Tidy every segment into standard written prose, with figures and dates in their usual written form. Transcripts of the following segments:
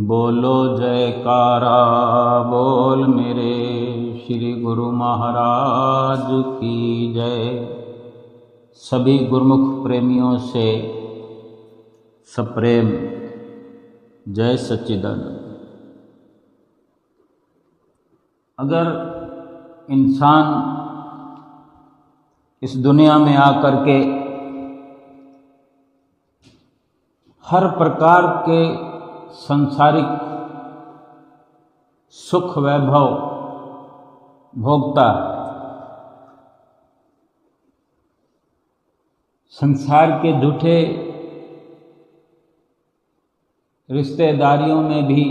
बोलो जयकारा बोल मेरे श्री गुरु महाराज की जय। सभी गुरुमुख प्रेमियों से सप्रेम जय सच्चिदानंद। अगर इंसान इस दुनिया में आकर के हर प्रकार के सांसारिक सुख वैभव भोगता है, संसार के झूठे रिश्तेदारियों में भी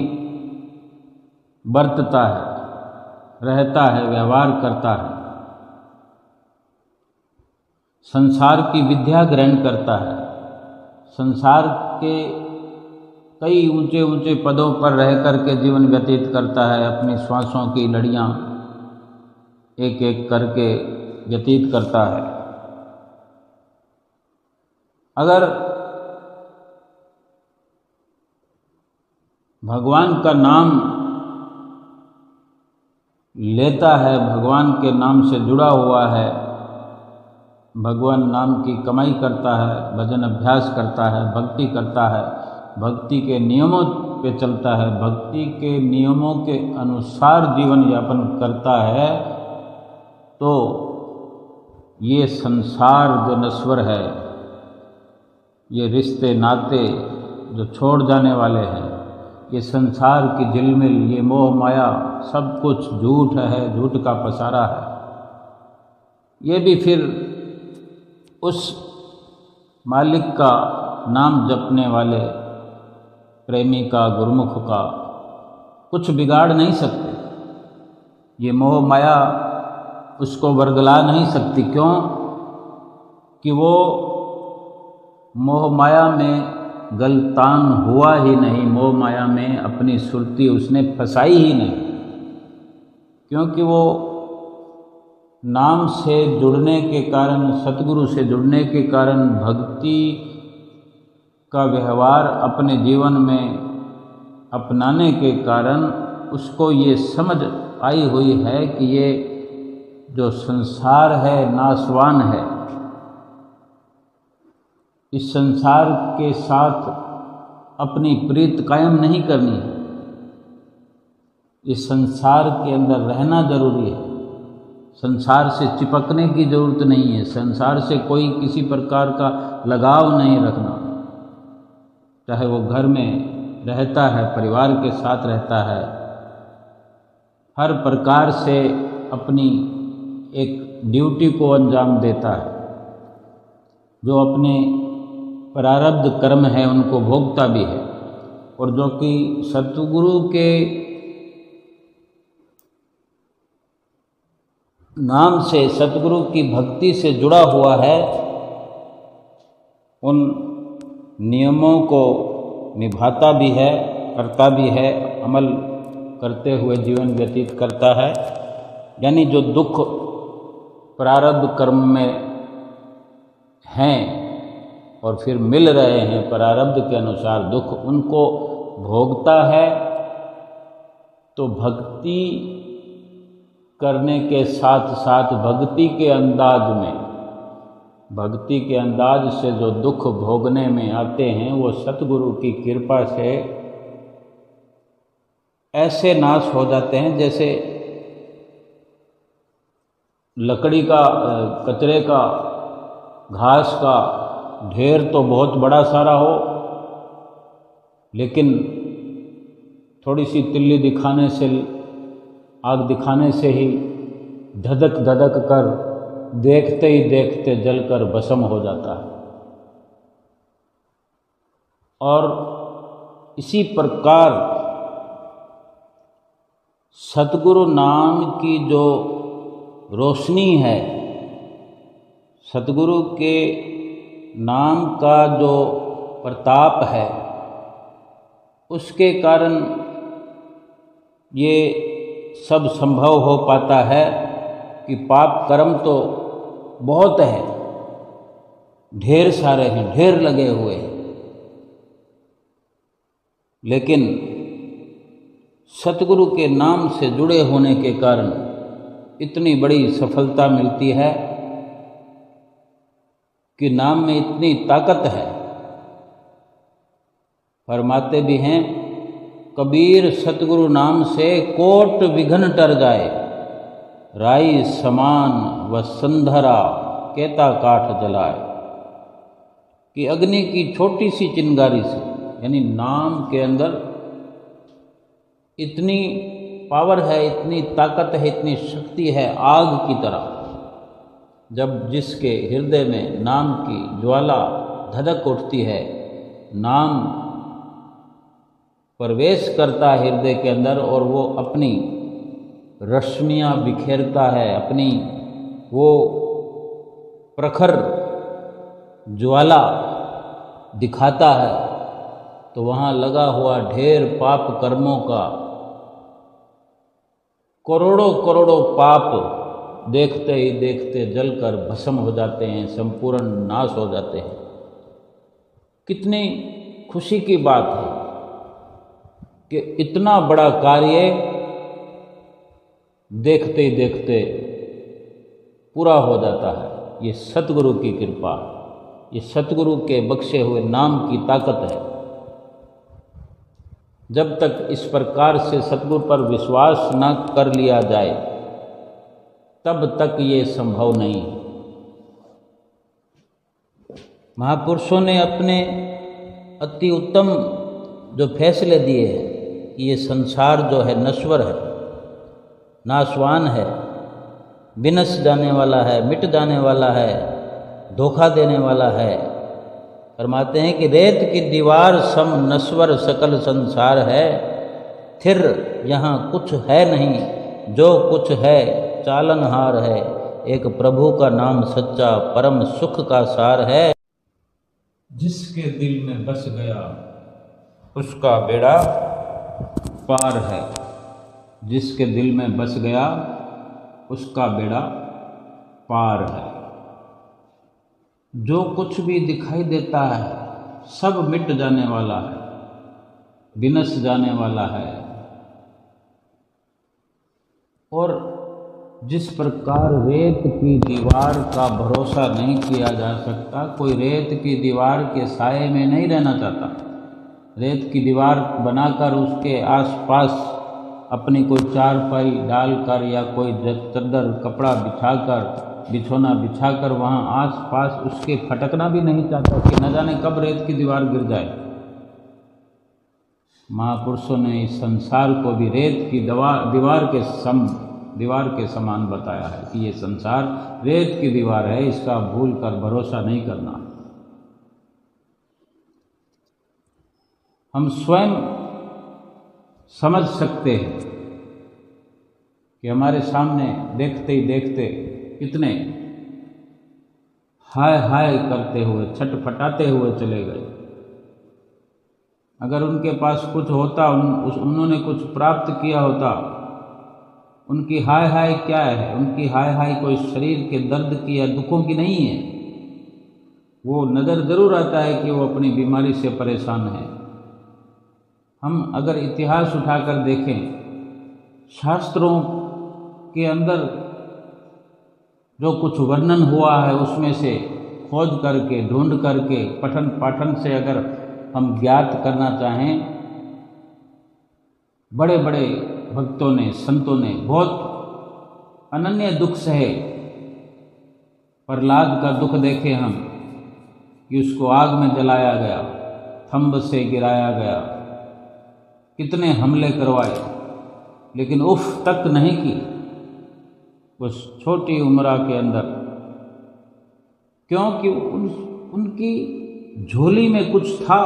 बरतता है, रहता है, व्यवहार करता है, संसार की विद्या ग्रहण करता है, संसार के कई ऊंचे ऊंचे पदों पर रह करके जीवन व्यतीत करता है, अपनी श्वासों की लड़ियां एक एक करके व्यतीत करता है। अगर भगवान का नाम लेता है, भगवान के नाम से जुड़ा हुआ है, भगवान नाम की कमाई करता है, भजन अभ्यास करता है, भक्ति करता है, भक्ति के नियमों पे चलता है, भक्ति के नियमों के अनुसार जीवन यापन करता है, तो ये संसार जो नश्वर है, ये रिश्ते नाते जो छोड़ जाने वाले हैं, ये संसार की झिलमिल, ये मोह माया सब कुछ झूठ है, झूठ का पसारा है। ये भी फिर उस मालिक का नाम जपने वाले प्रेमी का, गुरुमुख का कुछ बिगाड़ नहीं सकते। ये मोह माया उसको वर्गला नहीं सकती। क्यों? कि वो मोह माया में गलतान हुआ ही नहीं, मोह माया में अपनी सुरती उसने फंसाई ही नहीं, क्योंकि वो नाम से जुड़ने के कारण, सतगुरु से जुड़ने के कारण, भक्ति का व्यवहार अपने जीवन में अपनाने के कारण उसको ये समझ आई हुई है कि ये जो संसार है नाशवान है। इस संसार के साथ अपनी प्रीत कायम नहीं करनी है, इस संसार के अंदर रहना जरूरी है, संसार से चिपकने की जरूरत नहीं है, संसार से कोई किसी प्रकार का लगाव नहीं रखना। चाहे वो घर में रहता है, परिवार के साथ रहता है, हर प्रकार से अपनी एक ड्यूटी को अंजाम देता है, जो अपने प्रारब्ध कर्म है उनको भोगता भी है, और जो कि सतगुरु के नाम से, सतगुरु की भक्ति से जुड़ा हुआ है, उन नियमों को निभाता भी है, करता भी है, अमल करते हुए जीवन व्यतीत करता है। यानी जो दुख प्रारब्ध कर्म में हैं और फिर मिल रहे हैं प्रारब्ध के अनुसार दुख, उनको भोगता है। तो भक्ति करने के साथ साथ भक्ति के अंदाज में, भक्ति के अंदाज से जो दुख भोगने में आते हैं, वो सतगुरु की कृपा से ऐसे नाश हो जाते हैं जैसे लकड़ी का, कचरे का, घास का ढेर तो बहुत बड़ा सारा हो, लेकिन थोड़ी सी तिल्ली दिखाने से, आग दिखाने से ही धधक धधक कर देखते ही देखते जलकर भस्म हो जाता है। और इसी प्रकार सतगुरु नाम की जो रोशनी है, सतगुरु के नाम का जो प्रताप है, उसके कारण ये सब संभव हो पाता है कि पाप कर्म तो बहुत है, ढेर सारे हैं, ढेर लगे हुए हैं, लेकिन सतगुरु के नाम से जुड़े होने के कारण इतनी बड़ी सफलता मिलती है कि नाम में इतनी ताकत है। फरमाते भी हैं, कबीर सतगुरु नाम से कोट विघ्न टर जाए, राई समान व संधरा केता काठ जलाए। कि अग्नि की छोटी सी चिंगारी से, यानी नाम के अंदर इतनी पावर है, इतनी ताकत है, इतनी शक्ति है आग की तरह। जब जिसके हृदय में नाम की ज्वाला धधक उठती है, नाम प्रवेश करता है हृदय के अंदर और वो अपनी रश्मियाँ बिखेरता है, अपनी वो प्रखर ज्वाला दिखाता है, तो वहाँ लगा हुआ ढेर पाप कर्मों का करोड़ों करोड़ों पाप देखते ही देखते जलकर भस्म हो जाते हैं, संपूर्ण नाश हो जाते हैं। कितनी खुशी की बात है कि इतना बड़ा कार्य देखते ही देखते पूरा हो जाता है। ये सतगुरु की कृपा, ये सतगुरु के बख्शे हुए नाम की ताकत है। जब तक इस प्रकार से सतगुरु पर विश्वास न कर लिया जाए, तब तक ये संभव नहीं है। महापुरुषों ने अपने अति उत्तम जो फैसले दिए हैं कि ये संसार जो है नश्वर है, नाशवान है, विनश जाने वाला है, मिट जाने वाला है, धोखा देने वाला है। फरमाते हैं कि रेत की दीवार सम नश्वर सकल संसार है, फिर यहाँ कुछ है नहीं, जो कुछ है चालनहार है। एक प्रभु का नाम सच्चा परम सुख का सार है। जिसके दिल में बस गया उसका बेड़ा पार है। जिसके दिल में बस गया उसका बेड़ा पार है। जो कुछ भी दिखाई देता है सब मिट जाने वाला है, विनश जाने वाला है। और जिस प्रकार रेत की दीवार का भरोसा नहीं किया जा सकता, कोई रेत की दीवार के साए में नहीं रहना चाहता। रेत की दीवार बनाकर उसके आसपास अपनी कोई चारपाई डालकर या कोई चद्दर कपड़ा बिछाकर, बिछोना बिछाकर वहाँ आसपास उसके फटकना भी नहीं चाहता कि न जाने कब रेत की दीवार गिर जाए। महापुरुषों ने इस संसार को भी रेत की दीवार के समान बताया है कि ये संसार रेत की दीवार है, इसका भूल कर भरोसा नहीं करना। हम स्वयं समझ सकते हैं कि हमारे सामने देखते ही देखते कितने हाय हाय करते हुए, छटपटाते हुए चले गए। अगर उनके पास कुछ होता, उन्होंने कुछ प्राप्त किया होता, उनकी हाय हाय क्या है? उनकी हाय हाय कोई शरीर के दर्द की या दुखों की नहीं है। वो नज़र ज़रूर आता है कि वो अपनी बीमारी से परेशान है। हम अगर इतिहास उठाकर देखें, शास्त्रों के अंदर जो कुछ वर्णन हुआ है उसमें से खोज करके, ढूंढ करके, पठन पाठन से अगर हम ज्ञात करना चाहें, बड़े बड़े भक्तों ने, संतों ने बहुत अनन्य दुख सहे। प्रहलाद का दुख देखें हम कि उसको आग में जलाया गया, थंब से गिराया गया, कितने हमले करवाए, लेकिन उफ तक नहीं की उस छोटी उम्र के अंदर, क्योंकि उनकी झोली में कुछ था,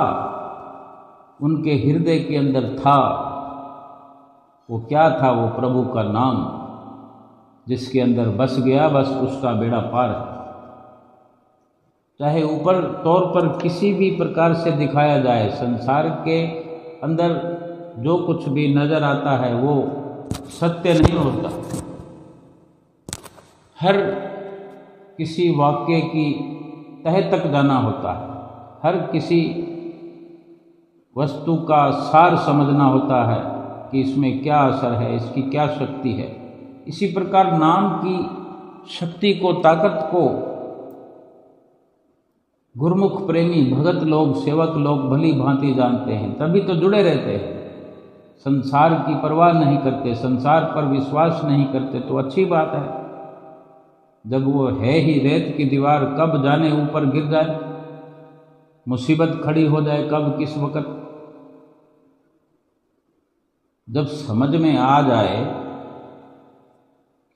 उनके हृदय के अंदर था। वो क्या था? वो प्रभु का नाम, जिसके अंदर बस गया बस उसका बेड़ा पार है। चाहे ऊपर तौर पर किसी भी प्रकार से दिखाया जाए, संसार के अंदर जो कुछ भी नज़र आता है वो सत्य नहीं होता। हर किसी वाक्य की तह तक जाना होता है, हर किसी वस्तु का सार समझना होता है, कि इसमें क्या असर है, इसकी क्या शक्ति है। इसी प्रकार नाम की शक्ति को, ताकत को गुरुमुख प्रेमी भगत लोग, सेवक लोग भली भांति जानते हैं, तभी तो जुड़े रहते हैं। संसार की परवाह नहीं करते, संसार पर विश्वास नहीं करते तो अच्छी बात है। जब वो है ही रेत की दीवार, कब जाने ऊपर गिर जाए, मुसीबत खड़ी हो जाए कब किस वक्त। जब समझ में आ जाए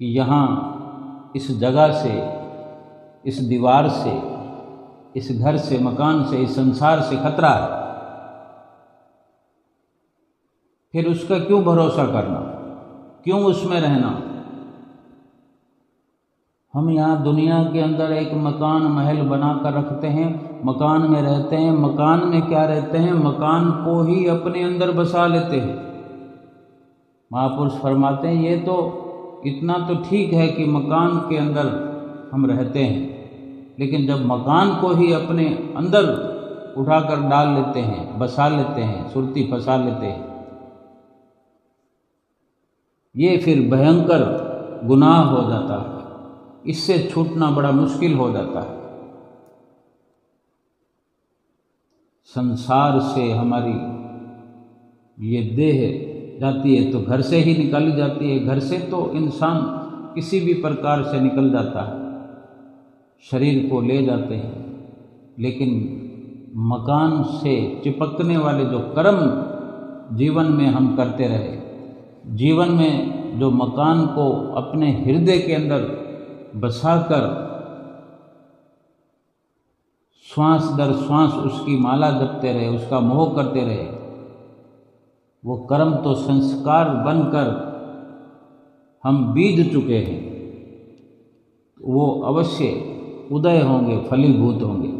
कि यहाँ इस जगह से, इस दीवार से, इस घर से, मकान से, इस संसार से खतरा है, फिर उसका क्यों भरोसा करना, क्यों उसमें रहना। हम यहाँ दुनिया के अंदर एक मकान महल बना कर रखते हैं, मकान में रहते हैं। मकान में क्या रहते हैं, मकान को ही अपने अंदर बसा लेते हैं। महापुरुष फरमाते हैं ये तो इतना तो ठीक है कि मकान के अंदर हम रहते हैं, लेकिन जब मकान को ही अपने अंदर उठाकर डाल लेते हैं, बसा लेते हैं, सुरती फंसा लेते हैं, ये फिर भयंकर गुनाह हो जाता है। इससे छूटना बड़ा मुश्किल हो जाता है। संसार से हमारी ये देह जाती है तो घर से ही निकाली जाती है। घर से तो इंसान किसी भी प्रकार से निकल जाता है, शरीर को ले जाते हैं, लेकिन मकान से चिपकने वाले जो कर्म जीवन में हम करते रहे, जीवन में जो मकान को अपने हृदय के अंदर बसाकर श्वास दर श्वास उसकी माला जपते रहे, उसका मोह करते रहे, वो कर्म तो संस्कार बनकर हम बीज चुके हैं, वो अवश्य उदय होंगे, फलीभूत होंगे।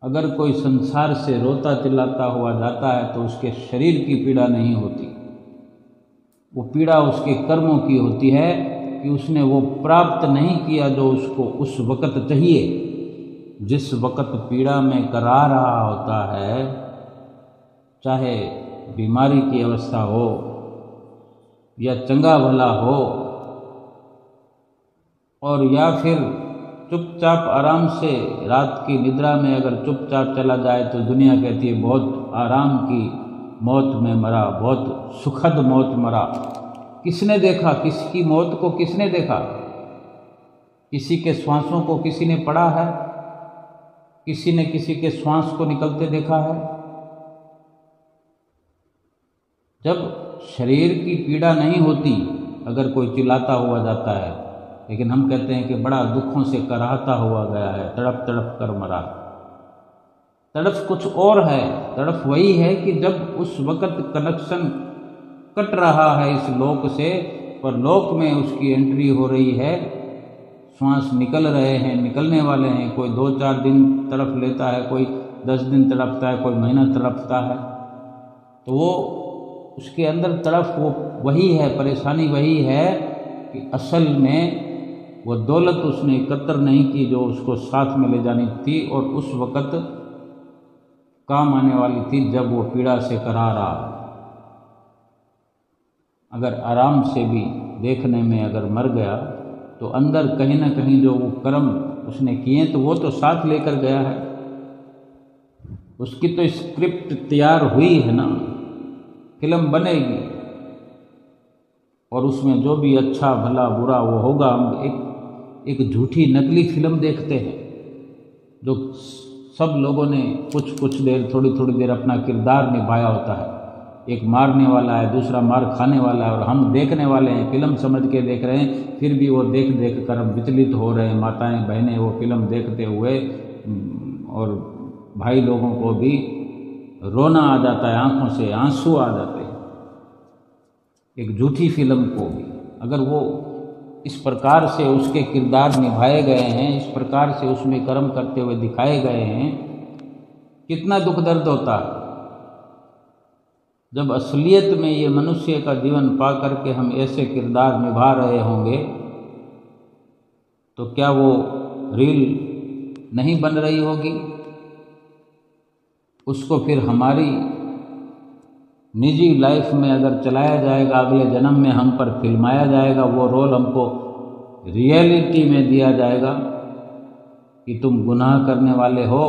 अगर कोई संसार से रोता चिल्लाता हुआ जाता है तो उसके शरीर की पीड़ा नहीं होती, वो पीड़ा उसके कर्मों की होती है कि उसने वो प्राप्त नहीं किया जो उसको उस वक़्त चाहिए। जिस वक़्त पीड़ा में करा रहा होता है, चाहे बीमारी की अवस्था हो या चंगा भला हो, और या फिर चुपचाप आराम से रात की निद्रा में अगर चुपचाप चला जाए तो दुनिया कहती है बहुत आराम की मौत में मरा, बहुत सुखद मौत मरा। किसने देखा, किसकी मौत को किसने देखा? किसी के श्वासों को किसी ने पढ़ा है? किसी ने किसी के श्वास को निकलते देखा है? जब शरीर की पीड़ा नहीं होती, अगर कोई चिल्लाता हुआ जाता है, लेकिन हम कहते हैं कि बड़ा दुखों से कराहता हुआ गया है, तड़प तड़प कर मरा। तड़प कुछ और है, तड़प वही है कि जब उस वक़्त कनेक्शन कट रहा है इस लोक से, पर लोक में उसकी एंट्री हो रही है, श्वास निकल रहे हैं, निकलने वाले हैं। कोई 2-4 दिन तड़प लेता है, कोई 10 दिन तड़पता है, कोई महीना तड़पता है, तो वो उसके अंदर तड़प वो वही है, परेशानी वही है कि असल में वो दौलत उसने एकत्र नहीं की जो उसको साथ में ले जानी थी और उस वक़्त काम आने वाली थी जब वो पीड़ा से करा रहा। अगर आराम से भी देखने में अगर मर गया तो अंदर कहीं ना कहीं जो वो कर्म उसने किए तो वो तो साथ लेकर गया है। उसकी तो स्क्रिप्ट तैयार हुई है ना, फिल्म बनेगी और उसमें जो भी अच्छा भला बुरा वो होगा। हम एक झूठी नकली फिल्म देखते हैं जो सब लोगों ने कुछ देर, थोड़ी थोड़ी देर अपना किरदार निभाया होता है। एक मारने वाला है, दूसरा मार खाने वाला है, और हम देखने वाले हैं, फिल्म समझ के देख रहे हैं, फिर भी वो देख देख कर हम विचलित हो रहे हैं। माताएं बहनें वो फिल्म देखते हुए, और भाई लोगों को भी रोना आ जाता है, आंखों से आंसू आ जाते हैं। एक झूठी फिल्म को भी अगर वो इस प्रकार से उसके किरदार निभाए गए हैं, इस प्रकार से उसमें कर्म करते हुए दिखाए गए हैं, कितना दुख दर्द होता है। जब असलियत में ये मनुष्य का जीवन पा करके हम ऐसे किरदार निभा रहे होंगे तो क्या वो रील नहीं बन रही होगी? उसको फिर हमारी निजी लाइफ में अगर चलाया जाएगा, अगले जन्म में हम पर फिल्माया जाएगा, वो रोल हमको रियलिटी में दिया जाएगा कि तुम गुनाह करने वाले हो,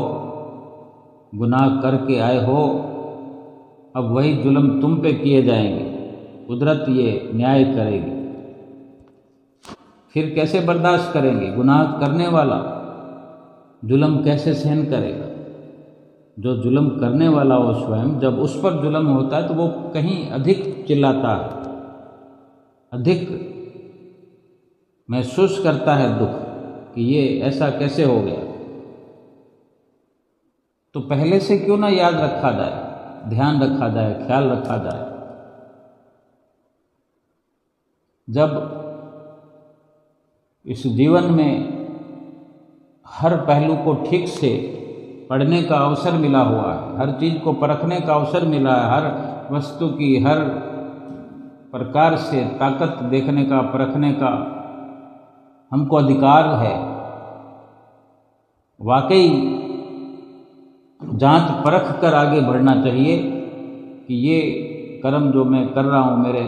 गुनाह करके आए हो, अब वही जुल्म तुम पे किए जाएंगे, कुदरत ये न्याय करेगी। फिर कैसे बर्दाश्त करेंगे? गुनाह करने वाला जुल्म कैसे सहन करेगा? जो जुल्म करने वाला हो स्वयं, जब उस पर जुल्म होता है तो वो कहीं अधिक चिल्लाता है, अधिक महसूस करता है दुख कि ये ऐसा कैसे हो गया। तो पहले से क्यों ना याद रखा जाए, ध्यान रखा जाए, ख्याल रखा जाए। जब इस जीवन में हर पहलू को ठीक से पढ़ने का अवसर मिला हुआ है, हर चीज़ को परखने का अवसर मिला है, हर वस्तु की हर प्रकार से ताकत देखने का, परखने का हमको अधिकार है। वाकई जांच परख कर आगे बढ़ना चाहिए कि ये कर्म जो मैं कर रहा हूँ मेरे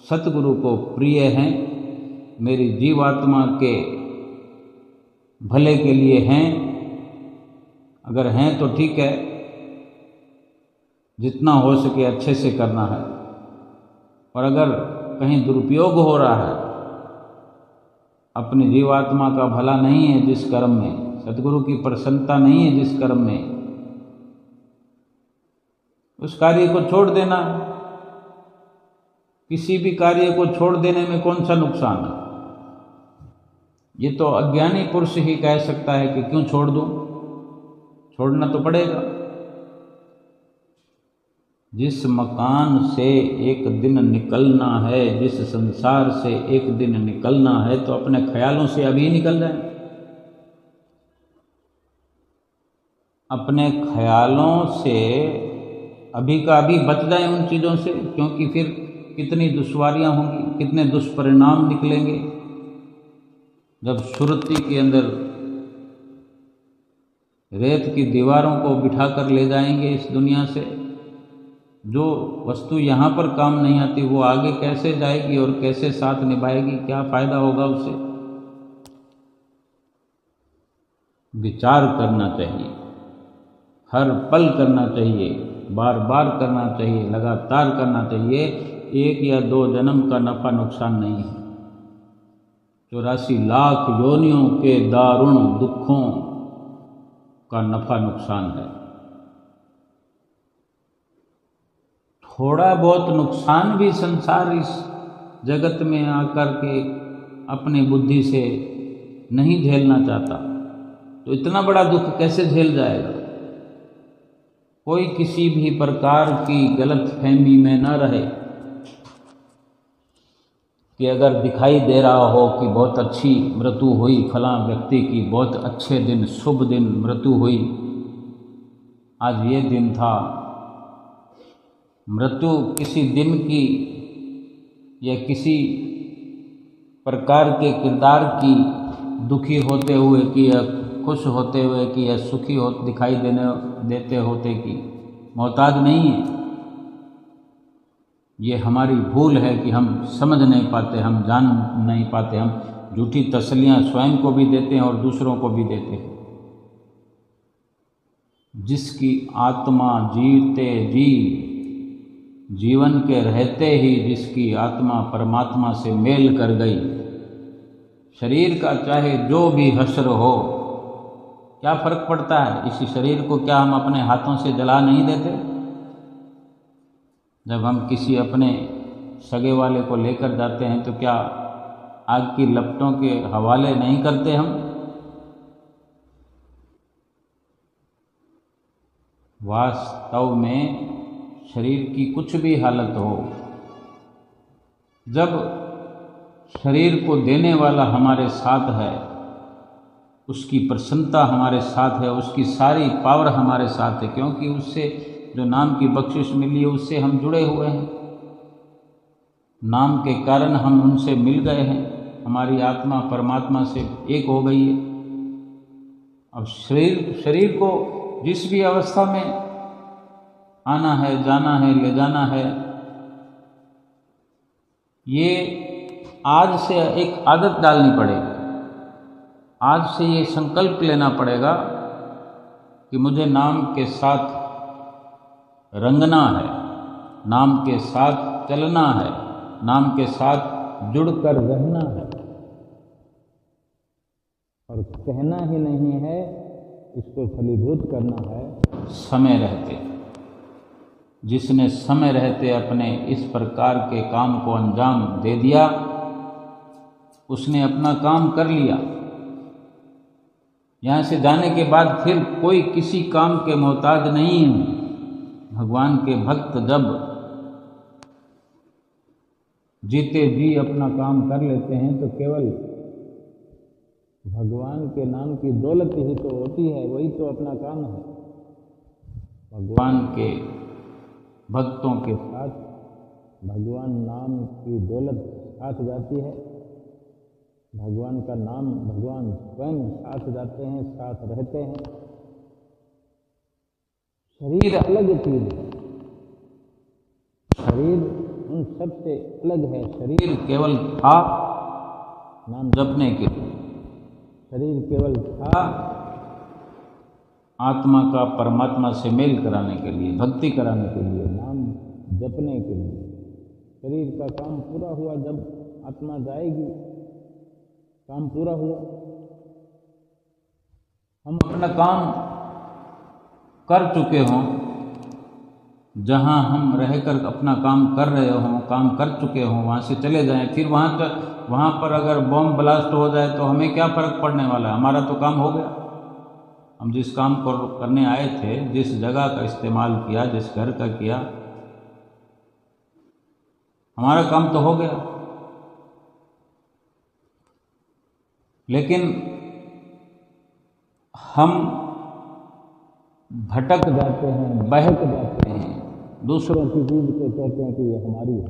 सतगुरु को प्रिय हैं, मेरी जीवात्मा के भले के लिए हैं। अगर हैं तो ठीक है, जितना हो सके अच्छे से करना है। और अगर कहीं दुरुपयोग हो रहा है, अपनी जीवात्मा का भला नहीं है जिस कर्म में, सतगुरु की प्रसन्नता नहीं है जिस कर्म में, उस कार्य को छोड़ देना। किसी भी कार्य को छोड़ देने में कौन सा नुकसान है? ये तो अज्ञानी पुरुष ही कह सकता है कि क्यों छोड़ दूं, छोड़ना तो पड़ेगा। जिस मकान से एक दिन निकलना है, जिस संसार से एक दिन निकलना है, तो अपने ख्यालों से अभी निकल जाए, अपने ख्यालों से अभी का अभी बच जाए उन चीज़ों से, क्योंकि फिर कितनी दुश्वारियां होंगी, कितने दुष्परिणाम निकलेंगे। जब सुरती के अंदर रेत की दीवारों को बिठा कर ले जाएंगे इस दुनिया से, जो वस्तु यहाँ पर काम नहीं आती वो आगे कैसे जाएगी और कैसे साथ निभाएगी, क्या फ़ायदा होगा उससे? विचार करना चाहिए, हर पल करना चाहिए, बार बार करना चाहिए, लगातार करना चाहिए। एक या दो जन्म का नफ़ा नुकसान नहीं है, 84 लाख योनियों के दारुण दुखों का नफ़ा नुकसान है। थोड़ा बहुत नुकसान भी संसार इस जगत में आकर के अपनी बुद्धि से नहीं झेलना चाहता, तो इतना बड़ा दुख कैसे झेल जाएगा? कोई किसी भी प्रकार की गलतफहमी में न रहे कि अगर दिखाई दे रहा हो कि बहुत अच्छी मृत्यु हुई फलां व्यक्ति की, बहुत अच्छे दिन, शुभ दिन मृत्यु हुई, आज ये दिन था। मृत्यु किसी दिन की या किसी प्रकार के किरदार की दुखी होते हुए कि या खुश होते हुए कि या सुखी हो दिखाई देते होते कि मोहताज नहीं है। ये हमारी भूल है कि हम समझ नहीं पाते, हम जान नहीं पाते, हम झूठी तसल्लियाँ स्वयं को भी देते हैं और दूसरों को भी देते हैं। जिसकी आत्मा जीते जी, जीवन के रहते ही जिसकी आत्मा परमात्मा से मेल कर गई, शरीर का चाहे जो भी हश्र हो, क्या फर्क पड़ता है? इसी शरीर को क्या हम अपने हाथों से जला नहीं देते? जब हम किसी अपने सगे वाले को लेकर जाते हैं तो क्या आग की लपटों के हवाले नहीं करते हम? वास्तव में शरीर की कुछ भी हालत हो, जब शरीर को देने वाला हमारे साथ है, उसकी प्रसन्नता हमारे साथ है, उसकी सारी पावर हमारे साथ है, क्योंकि उससे जो नाम की बख्शिश मिली है उससे हम जुड़े हुए हैं। नाम के कारण हम उनसे मिल गए हैं, हमारी आत्मा परमात्मा से एक हो गई है। अब शरीर को जिस भी अवस्था में आना है, जाना है, ले जाना है, ये आज से एक आदत डालनी पड़ेगी। आज से ये संकल्प लेना पड़ेगा कि मुझे नाम के साथ रंगना है, नाम के साथ चलना है, नाम के साथ जुड़कर रहना है। और कहना ही नहीं है, इसको फलीभूत करना है समय रहते। जिसने समय रहते अपने इस प्रकार के काम को अंजाम दे दिया, उसने अपना काम कर लिया। यहाँ से जाने के बाद फिर कोई किसी काम के मोहताज नहीं है। भगवान के भक्त जब जीते जी अपना काम कर लेते हैं तो केवल भगवान के नाम की दौलत ही तो होती है, वही तो अपना काम है। भगवान के भक्तों के साथ भगवान नाम की दौलत साथ जाती है। भगवान का नाम भगवान स्वयं साथ जाते हैं, साथ रहते हैं। शरीर अलग चीज है, शरीर उन सबसे अलग है। शरीर केवल था नाम जपने के लिए, शरीर केवल था आत्मा का परमात्मा से मेल कराने के लिए, भक्ति कराने के लिए, नाम जपने के लिए। शरीर का काम पूरा हुआ, जब आत्मा जाएगी, काम पूरा हुआ। हम अपना काम कर चुके हों, जहां हम रहकर अपना काम कर रहे हों, काम कर चुके हों, वहां से चले जाएं, फिर वहां पर अगर बॉम्ब ब्लास्ट हो जाए तो हमें क्या फर्क पड़ने वाला है? हमारा तो काम हो गया। हम जिस काम को करने आए थे, जिस जगह का इस्तेमाल किया, जिस घर का किया, हमारा काम तो हो गया। लेकिन हम भटक जाते हैं, बहक जाते हैं, दूसरों की चीज को कहते हैं कि ये हमारी है।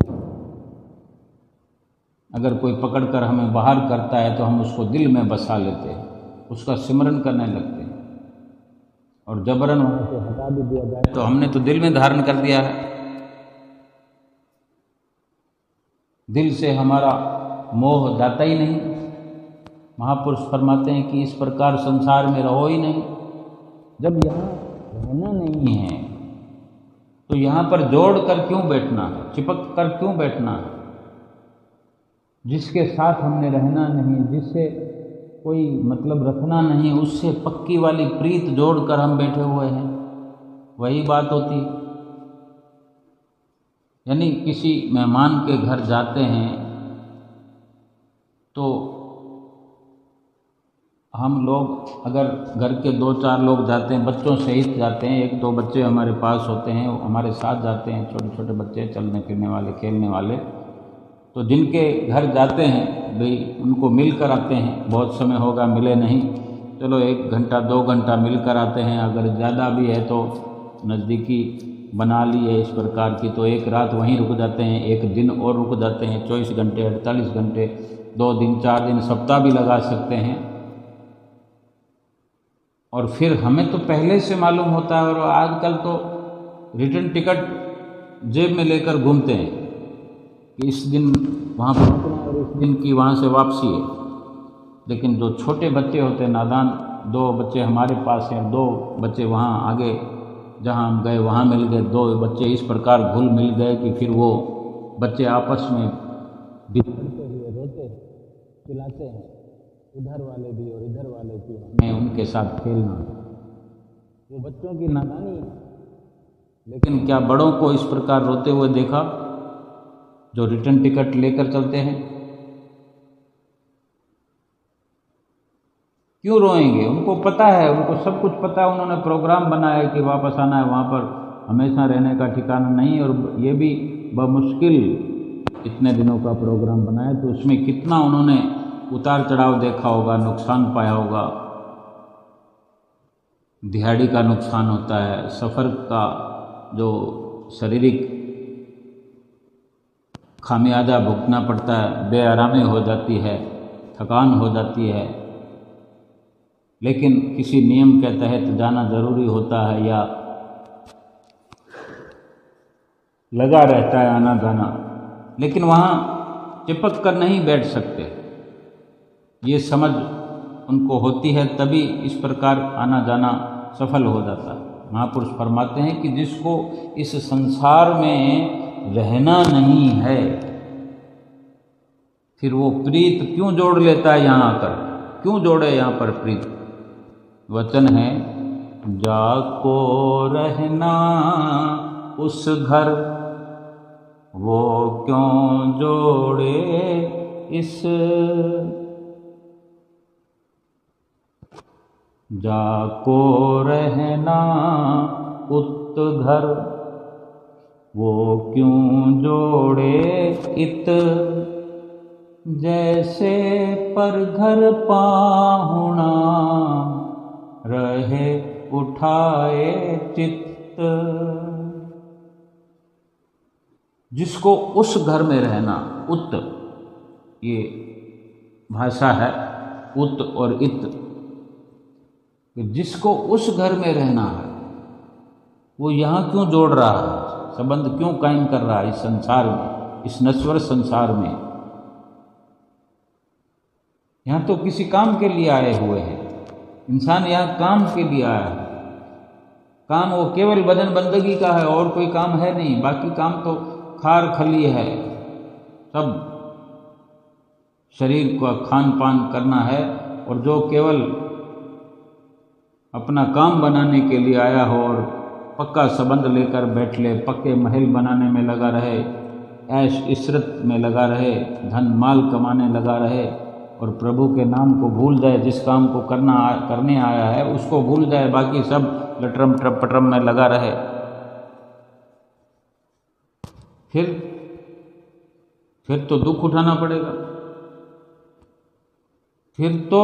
अगर कोई पकड़कर हमें बाहर करता है तो हम उसको दिल में बसा लेते हैं, उसका सिमरन करने लगते हैं, और जबरन वहां से हटा भी दिया जाए तो हमने तो दिल में धारण कर दिया है। दिल से हमारा मोह जाता ही नहीं। महापुरुष फरमाते हैं कि इस प्रकार संसार में रहो ही नहीं। जब यहाँ रहना नहीं है तो यहाँ पर जोड़ कर क्यों बैठना है, चिपक कर क्यों बैठना है? जिसके साथ हमने रहना नहीं, जिससे कोई मतलब रखना नहीं, उससे पक्की वाली प्रीत जोड़कर हम बैठे हुए हैं, वही बात होती। यानी किसी मेहमान के घर जाते हैं तो हम लोग अगर घर के 2-4 लोग जाते हैं, बच्चों सहित जाते हैं, 1-2 बच्चे हमारे पास होते हैं, हमारे साथ जाते हैं, छोटे छोटे बच्चे, चलने फिरने वाले, खेलने वाले, तो जिनके घर जाते हैं भाई उनको मिल कर आते हैं। बहुत समय होगा मिले नहीं, चलो 1 घंटा 2 घंटा मिल कर आते हैं। अगर ज़्यादा भी है तो नज़दीकी बना ली है इस प्रकार की, तो एक रात वहीं रुक जाते हैं, एक दिन और रुक जाते हैं। 24 घंटे, 48 घंटे, 2 दिन, 4 दिन, सप्ताह भी लगा सकते हैं। और फिर हमें तो पहले से मालूम होता है, और आजकल तो रिटर्न टिकट जेब में लेकर घूमते हैं कि इस दिन वहाँ पहुँचना और इस दिन की वहाँ से वापसी है। लेकिन जो छोटे बच्चे होते हैं, नादान, 2 बच्चे हमारे पास हैं, 2 बच्चे वहाँ आगे जहाँ हम गए वहाँ मिल गए, 2 बच्चे इस प्रकार घुल मिल गए कि फिर वो बच्चे आपस में बिछड़ते हुए रोते हैं, चिल्लाते हैं, उधर वाले भी और इधर वाले भी, हमें उनके साथ खेलना। वो बच्चों की नादानी है। लेकिन क्या बड़ों को इस प्रकार रोते हुए देखा जो रिटर्न टिकट लेकर चलते हैं? क्यों रोएंगे? उनको पता है, उनको सब कुछ पता है, उन्होंने प्रोग्राम बनाया है कि वापस आना है, वहाँ पर हमेशा रहने का ठिकाना नहीं। और ये भी बमुश्किल इतने दिनों का प्रोग्राम बनाया, तो उसमें कितना उन्होंने उतार चढ़ाव देखा होगा, नुकसान पाया होगा। दिहाड़ी का नुकसान होता है, सफ़र का जो शारीरिक खामियाजा भुगतना पड़ता है, बेआरामी हो जाती है, थकान हो जाती है। लेकिन किसी नियम के तहत जाना ज़रूरी होता है, या लगा रहता है आना जाना, लेकिन वहाँ चिपक कर नहीं बैठ सकते। ये समझ उनको होती है तभी इस प्रकार आना जाना सफल हो जाता है। महापुरुष फरमाते हैं कि जिसको इस संसार में रहना नहीं है, फिर वो प्रीत क्यों जोड़ लेता है यहाँ आकर, क्यों जोड़े यहाँ पर प्रीत। वचन है, जाको रहना उस घर, वो क्यों जोड़े इस। जाको रहना उत घर, वो क्यों जोड़े इत। जैसे पर घर पाहुणा, रहे उठाए चित्त। जिसको उस घर में रहना, उत ये भाषा है, उत और इत, जिसको उस घर में रहना है वो यहाँ क्यों जोड़ रहा है, संबंध क्यों कायम कर रहा है इस संसार में, इस नश्वर संसार में। यहाँ तो किसी काम के लिए आए हुए हैं, इंसान यहाँ काम के लिए आया है। काम वो केवल भजन बंदगी का है और कोई काम है नहीं। बाकी काम तो खार खली है, सब शरीर का खान पान करना है। और जो केवल अपना काम बनाने के लिए आया हो और पक्का संबंध लेकर बैठ ले, पक्के महल बनाने में लगा रहे, ऐश इशरत में लगा रहे, धन माल कमाने लगा रहे और प्रभु के नाम को भूल जाए, जिस काम को करने आया है उसको भूल जाए, बाकी सब लटरम पटरम में लगा रहे, फिर तो दुख उठाना पड़ेगा। फिर तो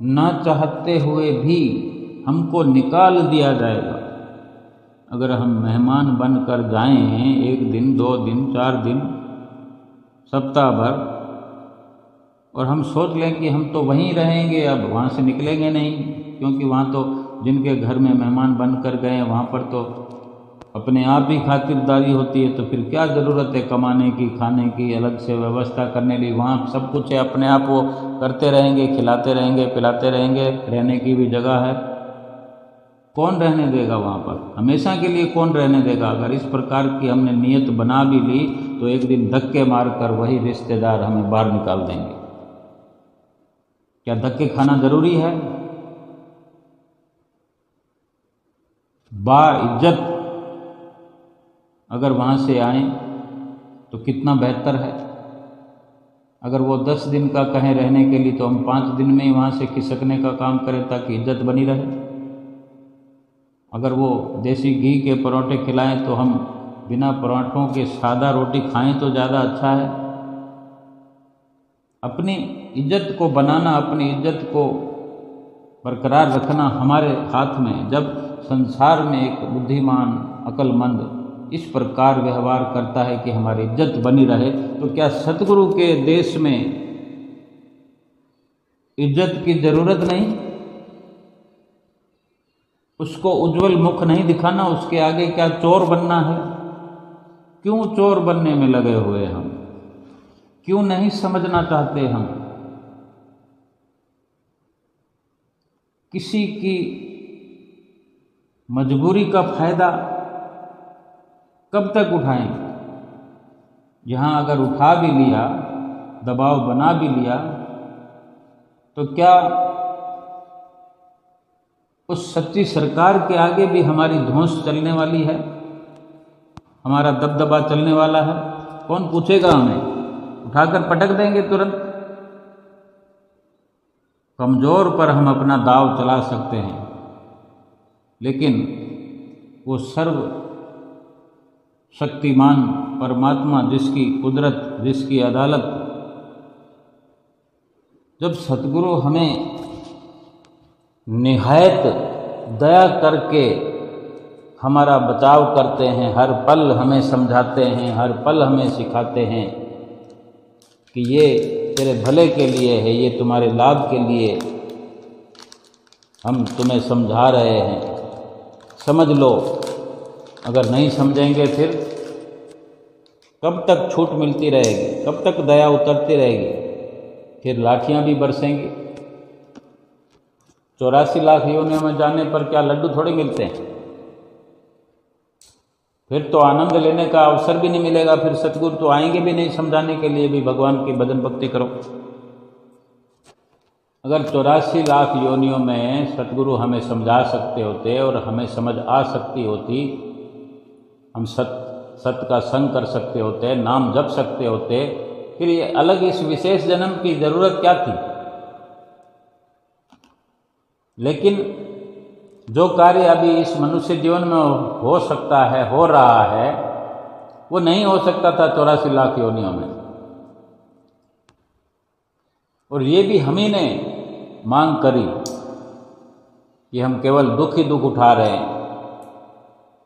ना चाहते हुए भी हमको निकाल दिया जाएगा। अगर हम मेहमान बनकर जाएं 1 दिन 2 दिन 4 दिन सप्ताह भर, और हम सोच लें कि हम तो वहीं रहेंगे, अब वहाँ से निकलेंगे नहीं, क्योंकि वहाँ तो जिनके घर में मेहमान बनकर गए वहाँ पर तो अपने आप ही खातिरदारी होती है, तो फिर क्या ज़रूरत है कमाने की, खाने की, अलग से व्यवस्था करने की। वहाँ सब कुछ है, अपने आप वो करते रहेंगे, खिलाते रहेंगे, पिलाते रहेंगे, रहने की भी जगह है। कौन रहने देगा वहाँ पर, हमेशा के लिए कौन रहने देगा। अगर इस प्रकार की हमने नीयत बना भी ली तो एक दिन धक्के मारकर वही रिश्तेदार हमें बाहर निकाल देंगे। क्या धक्के खाना ज़रूरी है? बाइज्जत अगर वहाँ से आए तो कितना बेहतर है। अगर वो 10 दिन का कहें रहने के लिए तो हम 5 दिन में ही वहाँ से खिसकने का काम करें ताकि इज्जत बनी रहे। अगर वो देसी घी के परोठे खिलाएं तो हम बिना पराठों के सादा रोटी खाएं तो ज़्यादा अच्छा है। अपनी इज्जत को बनाना, अपनी इज्जत को बरकरार रखना हमारे हाथ में। जब संसार में एक बुद्धिमान अक्लमंद इस प्रकार व्यवहार करता है कि हमारी इज्जत बनी रहे, तो क्या सतगुरु के देश में इज्जत की जरूरत नहीं? उसको उज्जवल मुख नहीं दिखाना, उसके आगे क्या चोर बनना है? क्यों चोर बनने में लगे हुए हम? क्यों नहीं समझना चाहते हम? किसी की मजबूरी का फायदा कब तक उठाएंगे? यहाँ अगर उठा भी लिया, दबाव बना भी लिया, तो क्या उस सच्ची सरकार के आगे भी हमारी धौंस चलने वाली है? हमारा दबदबा चलने वाला है? कौन पूछेगा हमें? उठाकर पटक देंगे तुरंत। कमज़ोर पर हम अपना दाव चला सकते हैं, लेकिन वो सर्व शक्तिमान परमात्मा, जिसकी कुदरत, जिसकी अदालत, जब सतगुरु हमें निहायत दया करके हमारा बचाव करते हैं, हर पल हमें समझाते हैं, हर पल हमें सिखाते हैं कि ये तेरे भले के लिए है, ये तुम्हारे लाभ के लिए हम तुम्हें समझा रहे हैं, समझ लो, अगर नहीं समझेंगे फिर कब तक छूट मिलती रहेगी, कब तक दया उतरती रहेगी, फिर लाठियां भी बरसेंगी। 84 लाख योनियों में जाने पर क्या लड्डू थोड़े मिलते हैं? फिर तो आनंद लेने का अवसर भी नहीं मिलेगा, फिर सतगुरु तो आएंगे भी नहीं समझाने के लिए भी भगवान की भजन भक्ति करो। अगर 84 लाख योनियों में सतगुरु हमें समझा सकते होते और हमें समझ आ सकती होती, हम सत्य का संग कर सकते होते, नाम जप सकते होते, फिर ये अलग इस विशेष जन्म की जरूरत क्या थी? लेकिन जो कार्य अभी इस मनुष्य जीवन में हो सकता है, हो रहा है, वो नहीं हो सकता था 84 लाख योनियों में। और ये भी हम ही ने मांग करी कि हम केवल दुख ही दुख उठा रहे हैं,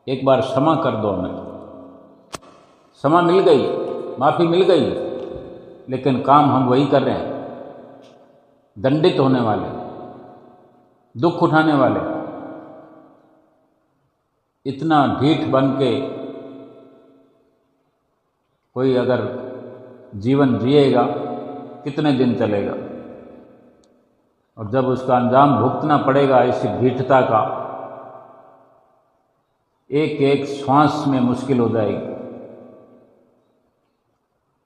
एक बार क्षमा कर दो हमें। क्षमा मिल गई, माफ़ी मिल गई, लेकिन काम हम वही कर रहे हैं, दंडित होने वाले, दुख उठाने वाले। इतना ढीठ बन के कोई अगर जीवन जिएगा कितने दिन चलेगा? और जब उसका अंजाम भुगतना पड़ेगा इस ढीठता का, एक एक श्वास में मुश्किल हो जाएगी,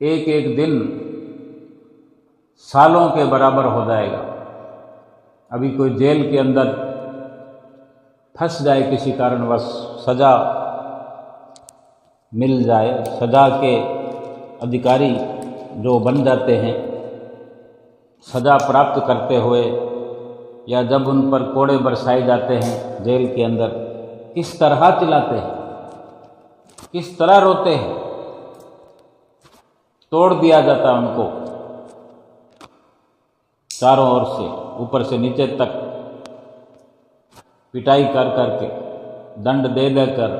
एक एक दिन सालों के बराबर हो जाएगा। अभी कोई जेल के अंदर फंस जाए किसी कारणवश, सजा मिल जाए, सजा के अधिकारी जो बन जाते हैं, सजा प्राप्त करते हुए, या जब उन पर कोड़े बरसाए जाते हैं जेल के अंदर, किस तरह चिल्लाते हैं, किस तरह रोते हैं। तोड़ दिया जाता है उनको चारों ओर से, ऊपर से नीचे तक पिटाई कर करके, दंड दे देकर।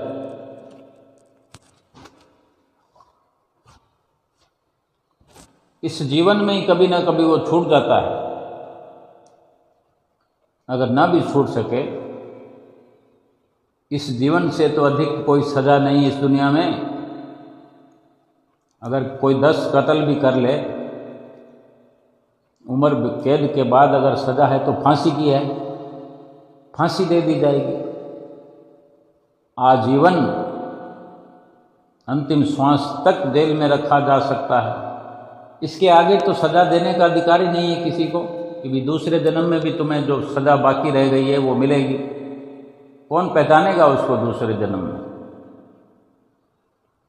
इस जीवन में ही कभी ना कभी वो छूट जाता है। अगर ना भी छूट सके, इस जीवन से तो अधिक कोई सजा नहीं इस दुनिया में। अगर कोई 10 कत्ल भी कर ले, उम्र कैद के बाद अगर सजा है तो फांसी की है, फांसी दे दी जाएगी। आजीवन अंतिम श्वास तक जेल में रखा जा सकता है। इसके आगे तो सजा देने का अधिकार ही नहीं है किसी को कि भी दूसरे जन्म में भी तुम्हें जो सजा बाकी रह गई है वो मिलेगी। कौन पहचानेगा उसको दूसरे जन्म में?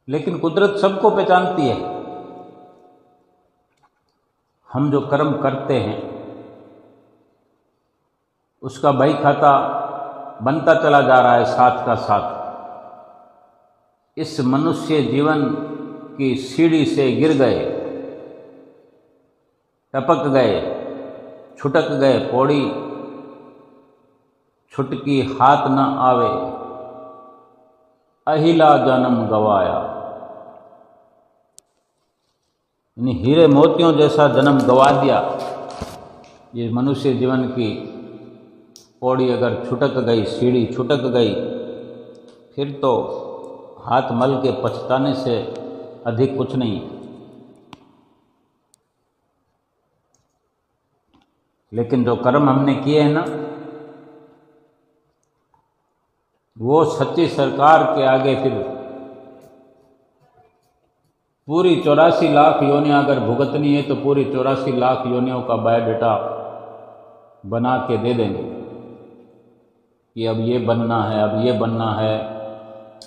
लेकिन कुदरत सबको पहचानती है। हम जो कर्म करते हैं उसका बही खाता बनता चला जा रहा है साथ का साथ। इस मनुष्य जीवन की सीढ़ी से गिर गए, टपक गए, छुटक गए, पौड़ी छुटकी हाथ न आवे, अहिला जन्म गवाया। यानी हीरे मोतियों जैसा जन्म गवा दिया। ये मनुष्य जीवन की पौड़ी अगर छुटक गई, सीढ़ी छुटक गई, फिर तो हाथ मल के पछताने से अधिक कुछ नहीं। लेकिन जो कर्म हमने किए हैं ना, वो सच्ची सरकार के आगे फिर पूरी 84 लाख योनियां अगर भुगतनी है तो पूरी 84 लाख योनियों का बायोडाटा बना के दे देंगे कि अब ये बनना है, अब ये बनना है,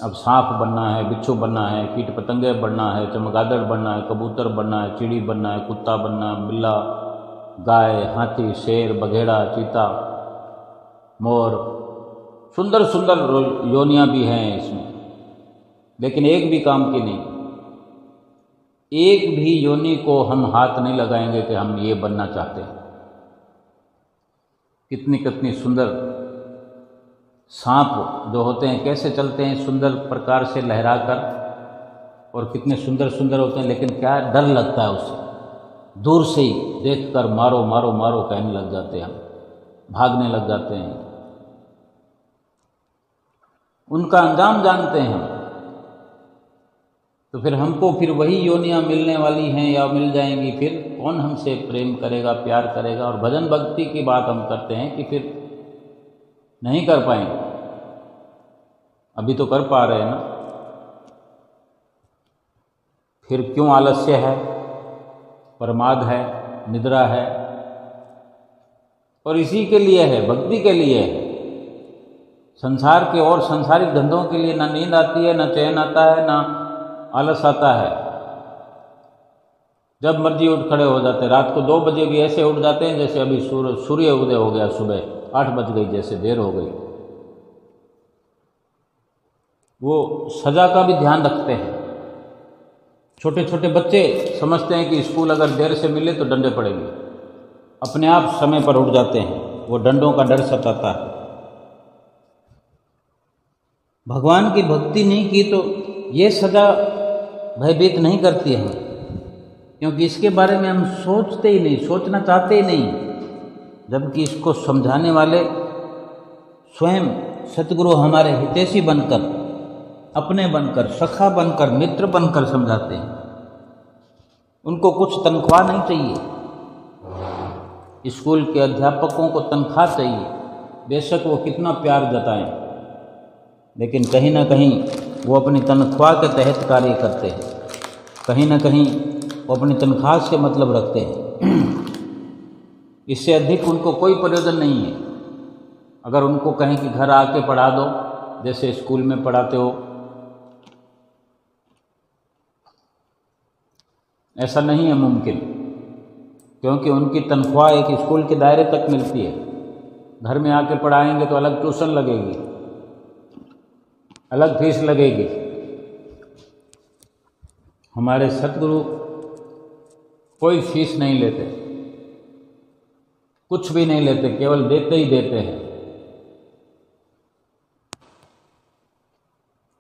अब सांप बनना है, बिच्छू बनना है, कीट पतंगे बनना है, चमगादड़ बनना है, कबूतर बनना है, चिड़ी बनना है, कुत्ता बनना है, बिल्ला, गाय, हाथी, शेर, बघेड़ा, चीता, मोर। सुंदर सुंदर योनियां भी हैं इसमें, लेकिन एक भी काम की नहीं। एक भी योनि को हम हाथ नहीं लगाएंगे कि हम ये बनना चाहते हैं। कितनी कितनी सुंदर सांप जो होते हैं कैसे चलते हैं सुंदर प्रकार से लहरा कर, और कितने सुंदर सुंदर होते हैं, लेकिन क्या डर लगता है उससे। दूर से ही देखकर मारो मारो मारो कहने लग जाते हैं, हम भागने लग जाते हैं। उनका अंजाम जानते हैं हम, तो फिर हमको फिर वही योनियां मिलने वाली हैं या मिल जाएंगी, फिर कौन हमसे प्रेम करेगा, प्यार करेगा। और भजन भक्ति की बात हम करते हैं कि फिर नहीं कर पाएंगे, अभी तो कर पा रहे हैं ना, फिर क्यों आलस्य है, प्रमाद है, निद्रा है। और इसी के लिए है, भक्ति के लिए है। संसार के और संसारिक धंधों के लिए ना नींद आती है, ना चैन आता है, ना आलस आता है। जब मर्जी उठ खड़े हो जाते हैं। रात को 2 बजे भी ऐसे उठ जाते हैं जैसे अभी सूर्य उदय हो गया, सुबह 8 बज गई, जैसे देर हो गई। वो सजा का भी ध्यान रखते हैं। छोटे छोटे बच्चे समझते हैं कि स्कूल अगर देर से मिले तो डंडे पड़ेंगे, अपने आप समय पर उठ जाते हैं, वो डंडों का डर सताता है। भगवान की भक्ति नहीं की तो ये सजा भयभीत नहीं करती है हमें, क्योंकि इसके बारे में हम सोचते ही नहीं, सोचना चाहते ही नहीं। जबकि इसको समझाने वाले स्वयं सतगुरु हमारे हितैषी बनकर, अपने बनकर, सखा बनकर, मित्र बनकर समझाते हैं। उनको कुछ तनख्वाह नहीं चाहिए। स्कूल के अध्यापकों को तनख्वाह चाहिए, बेशक वो कितना प्यार जताएं, लेकिन कहीं ना कहीं वो अपनी तनख्वाह के तहत कार्य करते हैं। कहीं ना कहीं वो अपनी तनख्वाह से मतलब रखते हैं। इससे अधिक उनको कोई प्रयोजन नहीं है। अगर उनको कहें कि घर आके पढ़ा दो, जैसे स्कूल में पढ़ाते हो, ऐसा नहीं है मुमकिन, क्योंकि उनकी तनख्वाह एक स्कूल के दायरे तक मिलती है। घर में आके पढ़ाएंगे तो अलग ट्यूशन लगेगी, अलग फीस लगेगी। हमारे सतगुरु कोई फीस नहीं लेते, कुछ भी नहीं लेते, केवल देते ही देते हैं,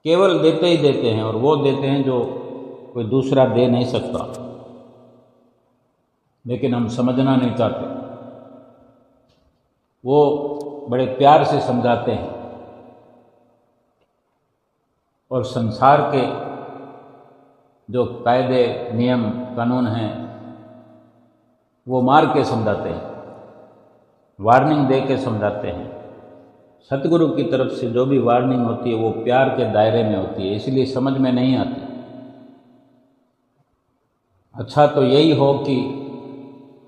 केवल देते ही देते हैं। और वो देते हैं जो कोई दूसरा दे नहीं सकता। लेकिन हम समझना नहीं चाहते। वो बड़े प्यार से समझाते हैं और संसार के जो कायदे, नियम, कानून हैं वो मार के समझाते हैं, वार्निंग दे के समझाते हैं। सतगुरु की तरफ से जो भी वार्निंग होती है वो प्यार के दायरे में होती है, इसलिए समझ में नहीं आती। अच्छा तो यही हो कि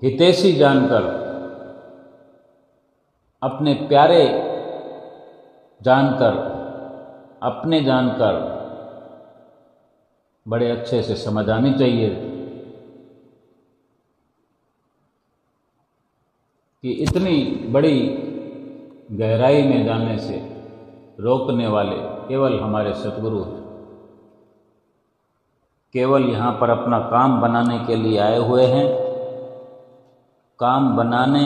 हितैषी जानकर, अपने प्यारे जानकर, अपने जानकर बड़े अच्छे से समझ आनी चाहिए कि इतनी बड़ी गहराई में जाने से रोकने वाले केवल हमारे सतगुरु हैं। केवल यहाँ पर अपना काम बनाने के लिए आए हुए हैं। काम बनाने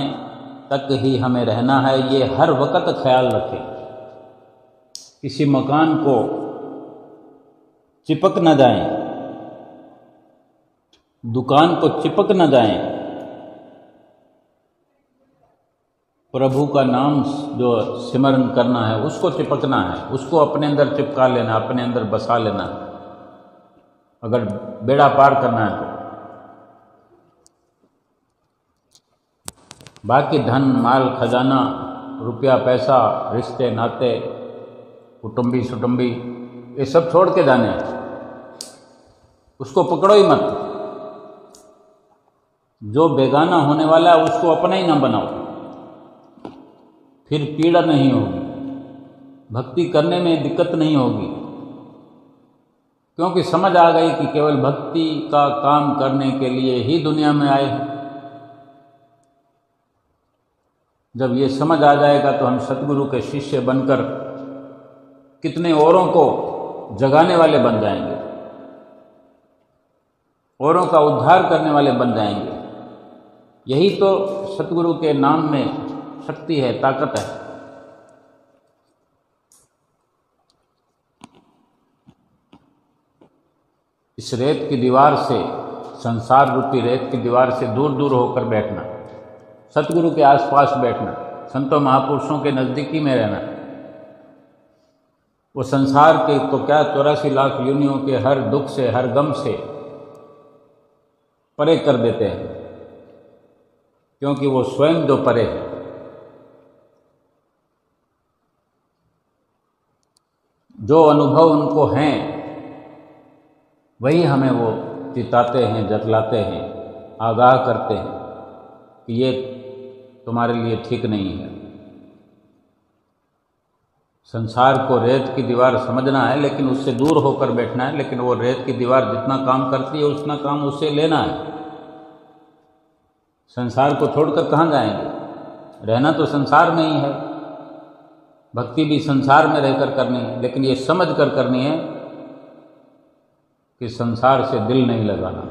तक ही हमें रहना है, ये हर वक्त ख्याल रखें। किसी मकान को चिपक न जाएं, दुकान को चिपक न जाएं। प्रभु का नाम जो सिमरन करना है उसको चिपकना है, उसको अपने अंदर चिपका लेना, अपने अंदर बसा लेना, अगर बेड़ा पार करना है तो। बाकी धन, माल, खजाना, रुपया, पैसा, रिश्ते, नाते, कुटुंबी सुटुंबी, ये सब छोड़ के जाने हैं। उसको पकड़ो ही मत। जो बेगाना होने वाला है उसको अपना ही ना बनाओ, फिर पीड़ा नहीं होगी, भक्ति करने में दिक्कत नहीं होगी, क्योंकि समझ आ गई कि केवल भक्ति का काम करने के लिए ही दुनिया में आए हैं। जब ये समझ आ जाएगा तो हम सतगुरु के शिष्य बनकर कितने औरों को जगाने वाले बन जाएंगे, औरों का उद्धार करने वाले बन जाएंगे। यही तो सतगुरु के नाम में शक्ति है, ताकत है। इस रेत की दीवार से, संसार रूपी रेत की दीवार से दूर दूर होकर बैठना, सतगुरु के आसपास बैठना, संतों महापुरुषों के नज़दीकी में रहना, वो संसार के तो क्या 84 लाख योनियों के हर दुख से, हर गम से परे कर देते हैं, क्योंकि वो स्वयं जो परे है। जो अनुभव उनको हैं वही हमें वो चिताते हैं, जतलाते हैं, आगाह करते हैं कि ये तुम्हारे लिए ठीक नहीं है। संसार को रेत की दीवार समझना है, लेकिन उससे दूर होकर बैठना है। लेकिन वो रेत की दीवार जितना काम करती है उतना काम उससे लेना है। संसार को छोड़कर कहाँ जाएंगे? रहना तो संसार में ही है। भक्ति भी संसार में रहकर करनी है, लेकिन ये समझ कर करनी है कि संसार से दिल नहीं लगाना।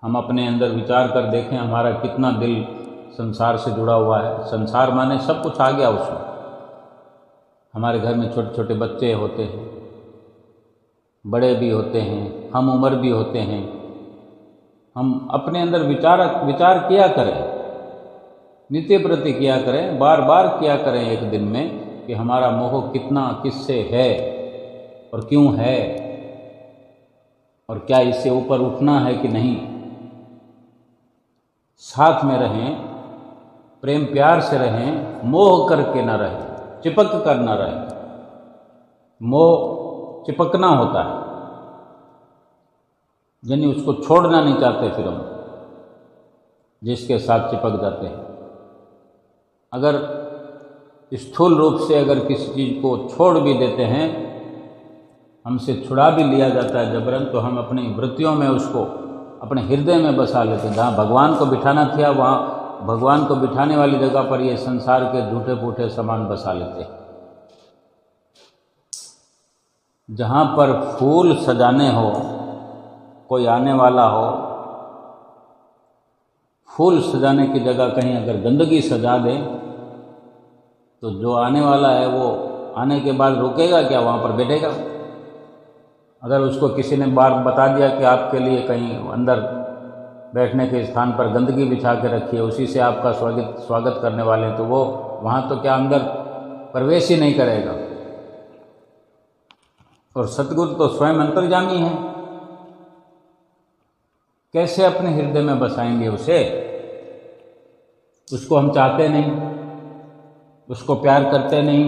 हम अपने अंदर विचार कर देखें, हमारा कितना दिल संसार से जुड़ा हुआ है। संसार माने सब कुछ आ गया उसमें। हमारे घर में छोटे छोटे बच्चे होते हैं, बड़े भी होते हैं, हम उम्र भी होते हैं। हम अपने अंदर विचार किया करें, नित्य प्रति किया करें, बार बार किया करें एक दिन में कि हमारा मोह कितना किससे है और क्यों है, और क्या इससे ऊपर उठना है कि नहीं। साथ में रहें, प्रेम प्यार से रहें, मोह करके ना रहें, चिपक कर ना रहें। मोह चिपकना होता है, यानी उसको छोड़ना नहीं चाहते। फिर हम जिसके साथ चिपक जाते हैं, अगर स्थूल रूप से अगर किसी चीज़ को छोड़ भी देते हैं, हमसे छुड़ा भी लिया जाता है जबरन, तो हम अपनी वृत्तियों में उसको अपने हृदय में बसा लेते हैं। जहाँ भगवान को बिठाना था, वहाँ भगवान को बिठाने वाली जगह पर ये संसार के झूठे फूटे सामान बसा लेते हैं। जहाँ पर फूल सजाने हो, कोई आने वाला हो, फूल सजाने की जगह कहीं अगर गंदगी सजा दे, तो जो आने वाला है वो आने के बाद रुकेगा क्या? वहाँ पर बैठेगा। अगर उसको किसी ने बार बता दिया कि आपके लिए कहीं अंदर बैठने के स्थान पर गंदगी बिछा के रखी है, उसी से आपका स्वागत करने वाले हैं, तो वो वहाँ तो क्या अंदर प्रवेश ही नहीं करेगा। और सतगुरु तो स्वयं अंतर्यामी है, कैसे अपने हृदय में बसाएंगे उसे? उसको हम चाहते नहीं, उसको प्यार करते नहीं,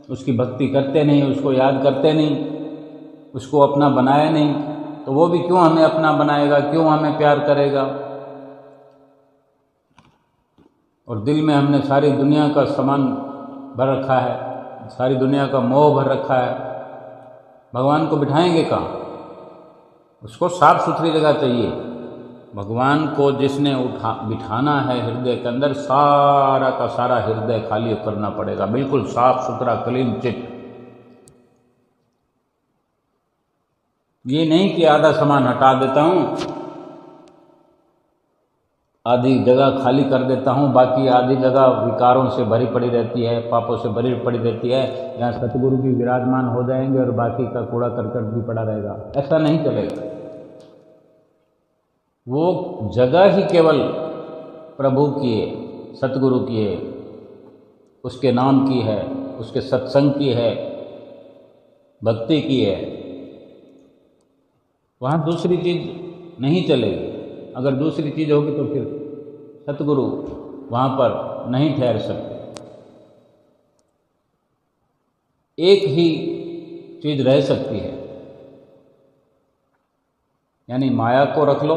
उसकी भक्ति करते नहीं, उसको याद करते नहीं, उसको अपना बनाया नहीं, तो वो भी क्यों हमें अपना बनाएगा, क्यों हमें प्यार करेगा? और दिल में हमने सारी दुनिया का सामान भर रखा है, सारी दुनिया का मोह भर रखा है। भगवान को बिठाएंगे कहाँ? उसको साफ सुथरी जगह चाहिए। भगवान को जिसने बिठाना है हृदय के अंदर, सारा का सारा हृदय खाली करना पड़ेगा, बिल्कुल साफ सुथरा, क्लीन चिट। ये नहीं कि आधा सामान हटा देता हूँ, आधी जगह खाली कर देता हूँ, बाकी आधी जगह विकारों से भरी पड़ी रहती है, पापों से भरी पड़ी रहती है। यहाँ सतगुरु भी विराजमान हो जाएंगे और बाकी का कूड़ा करकट भी पड़ा रहेगा। ऐसा नहीं चलेगा। वो जगह ही केवल प्रभु की है, सतगुरु की है, उसके नाम की है, उसके सत्संग की है, भक्ति की है। वहाँ दूसरी चीज़ नहीं चलेगी। अगर दूसरी चीज़ होगी तो फिर सतगुरु वहाँ पर नहीं ठहर सकते। एक ही चीज़ रह सकती है, यानी माया को रख लो,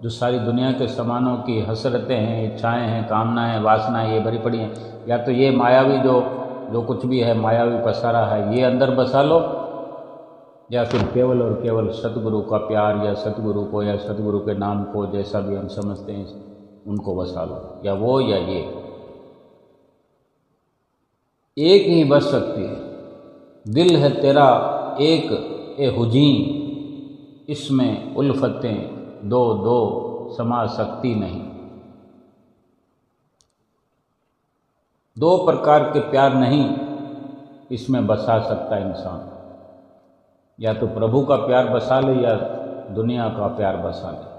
जो सारी दुनिया के सामानों की हसरतें हैं, इच्छाएं हैं, कामनाएं, वासनाएं ये भरी पड़ी हैं। या तो ये मायावी जो कुछ भी है, मायावी पसारा है, ये अंदर बसा लो, या फिर केवल और केवल सतगुरु का प्यार, या सतगुरु को, या सतगुरु के नाम को, जैसा भी हम समझते हैं, उनको बसा लो। या वो या ये, एक ही बस सकती है। दिल है तेरा एक ए हुजी, इसमें उल्फतें दो दो समा सकती नहीं। दो प्रकार के प्यार नहीं इसमें बसा सकता इंसान। या तो प्रभु का प्यार बसा ले, या दुनिया का प्यार बसा ले।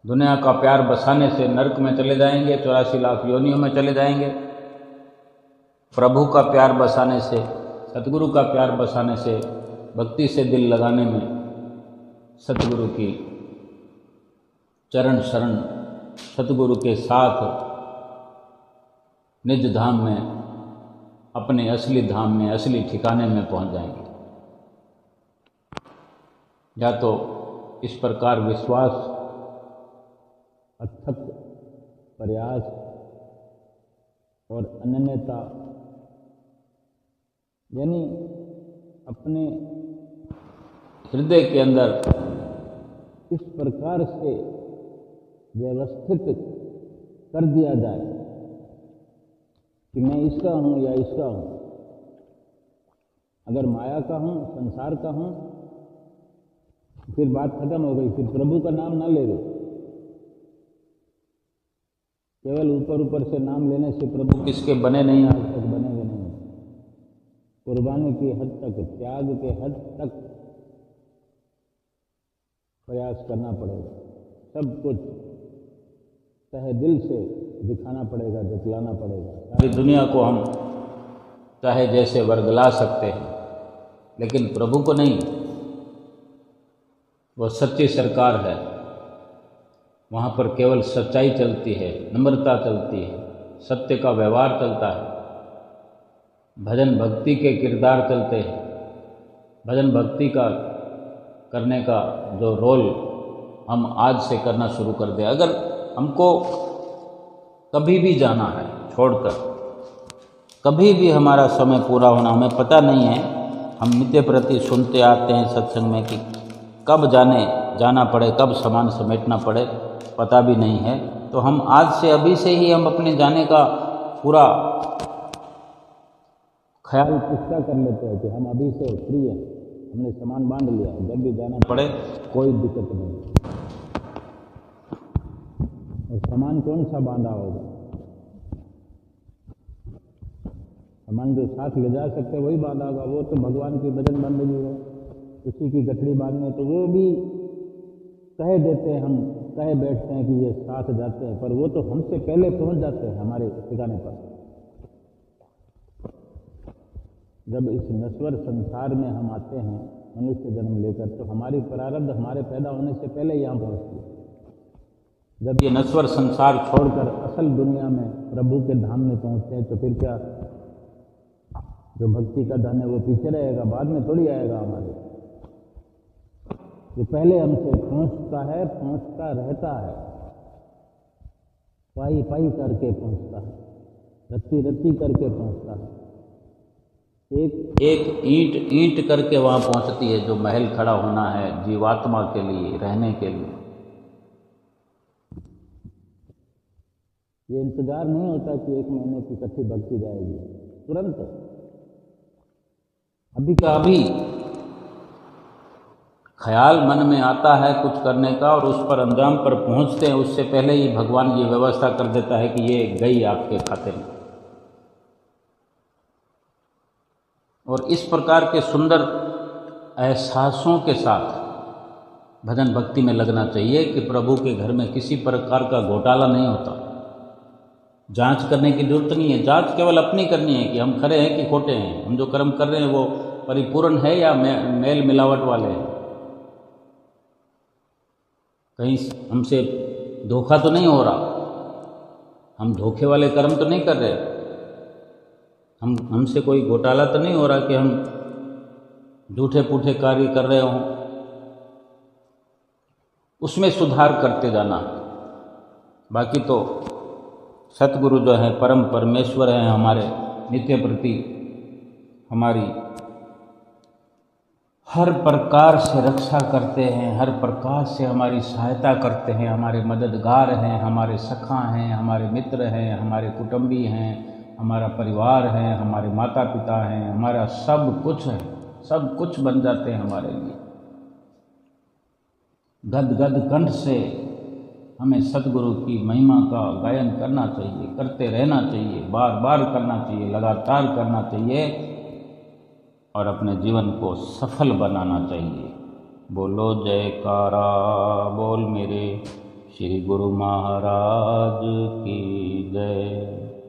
दुनिया का प्यार बसाने से नरक में चले जाएंगे, 84 लाख योनियों में चले जाएंगे। प्रभु का प्यार बसाने से, सतगुरु का प्यार बसाने से, भक्ति से दिल लगाने में सतगुरु की चरण शरण, सतगुरु के साथ निज धाम में, अपने असली धाम में, असली ठिकाने में पहुंच जाएंगे। या तो इस प्रकार विश्वास, अथक प्रयास और अनन्यता, यानी अपने हृदय के अंदर इस प्रकार से व्यवस्थित कर दिया जाए कि मैं इसका हूँ या इसका हूँ। अगर माया का हूँ, संसार का हूँ, फिर बात खत्म हो गई, फिर प्रभु का नाम ना ले लो। केवल ऊपर ऊपर से नाम लेने से प्रभु किसके बने नहीं, आज तक बने हुए नहीं। कुर्बानी की हद तक, त्याग के हद तक प्रयास करना पड़ेगा। सब कुछ चाहे दिल से दिखाना पड़ेगा, दिखलाना पड़ेगा। सारी दुनिया को हम चाहे जैसे वर्गला सकते हैं, लेकिन प्रभु को नहीं। वह सच्ची सरकार है, वहाँ पर केवल सच्चाई चलती है, नम्रता चलती है, सत्य का व्यवहार चलता है, भजन भक्ति के किरदार चलते हैं। भजन भक्ति का करने का जो रोल हम आज से करना शुरू कर दें। अगर हमको कभी भी जाना है छोड़कर, कभी भी हमारा समय पूरा होना, हमें पता नहीं है, हम नित्य प्रति सुनते आते हैं सत्संग में कि कब जाना पड़े, कब सामान समेटना पड़े, पता भी नहीं है। तो हम आज से, अभी से ही हम अपने जाने का पूरा ख्याल पुख्ता कर लेते हैं कि हम अभी से फ्री हैं, हमने सामान बांध लिया, जब भी जाना पड़े कोई दिक्कत नहीं। और सामान कौन सा बांधा होगा? सामान जो साथ ले जा सकते वही बांधा होगा। वो तो भगवान की भजन बंदगी है, उसी की गठड़ी बांधने, तो वो भी कह देते हैं, हम कहे बैठते हैं कि ये साथ जाते हैं, पर वो तो हमसे पहले पहुंच जाते हैं हमारे ठिकाने पर। जब इस नश्वर संसार में हम आते हैं मनुष्य जन्म लेकर, तो हमारी प्रारब्ध हमारे पैदा होने से पहले यहाँ पहुँचती है। जब ये नश्वर संसार छोड़कर असल दुनिया में प्रभु के धाम में पहुँचते हैं, तो फिर क्या, जो भक्ति का धन है वो पीछे रहेगा, बाद में थोड़ी आएगा हमारे। जो पहले हमसे पहुँचता है, पहुँचता रहता है, पाई पाई करके पहुँचता है, रत्ती रत्ती करके पहुँचता है, एक ईंट ईंट करके वहाँ पहुँचती है जो महल खड़ा होना है जीवात्मा के लिए, रहने के लिए। ये इंतजार नहीं होता कि 1 महीने की इकट्ठी भक्ति जाएगी, तुरंत अभी का अभी ख्याल मन में आता है कुछ करने का, और उस पर अंजाम पर पहुंचते हैं, उससे पहले ही भगवान ये व्यवस्था कर देता है कि ये गई आपके खाते में। और इस प्रकार के सुंदर एहसासों के साथ भजन भक्ति में लगना चाहिए कि प्रभु के घर में किसी प्रकार का घोटाला नहीं होता। जांच करने की जरूरत नहीं है, जांच केवल अपनी करनी है कि हम खरे हैं कि खोटे हैं, हम जो कर्म कर रहे हैं वो परिपूर्ण है या मेल मिलावट वाले हैं, कहीं हमसे धोखा तो नहीं हो रहा, हम धोखे वाले कर्म तो नहीं कर रहे, हमसे कोई घोटाला तो नहीं हो रहा कि हम झूठे पूठे कार्य कर रहे हों। उसमें सुधार करते जाना। बाकी तो सतगुरु जो है परम परमेश्वर हैं, हमारे नित्य प्रति हमारी हर प्रकार से रक्षा करते हैं, हर प्रकार से हमारी सहायता करते हैं, हमारे मददगार हैं, हमारे सखा हैं, हमारे मित्र हैं, हमारे कुटुंबी हैं, हमारा परिवार है, हमारे माता पिता हैं, हमारा सब कुछ है, सब कुछ बन जाते हैं हमारे लिए। गद गद कंठ से हमें सतगुरु की महिमा का गायन करना चाहिए, करते रहना चाहिए, बार बार करना चाहिए, लगातार करना चाहिए और अपने जीवन को सफल बनाना चाहिए। बोलो जयकारा बोल मेरे श्री गुरु महाराज की जय।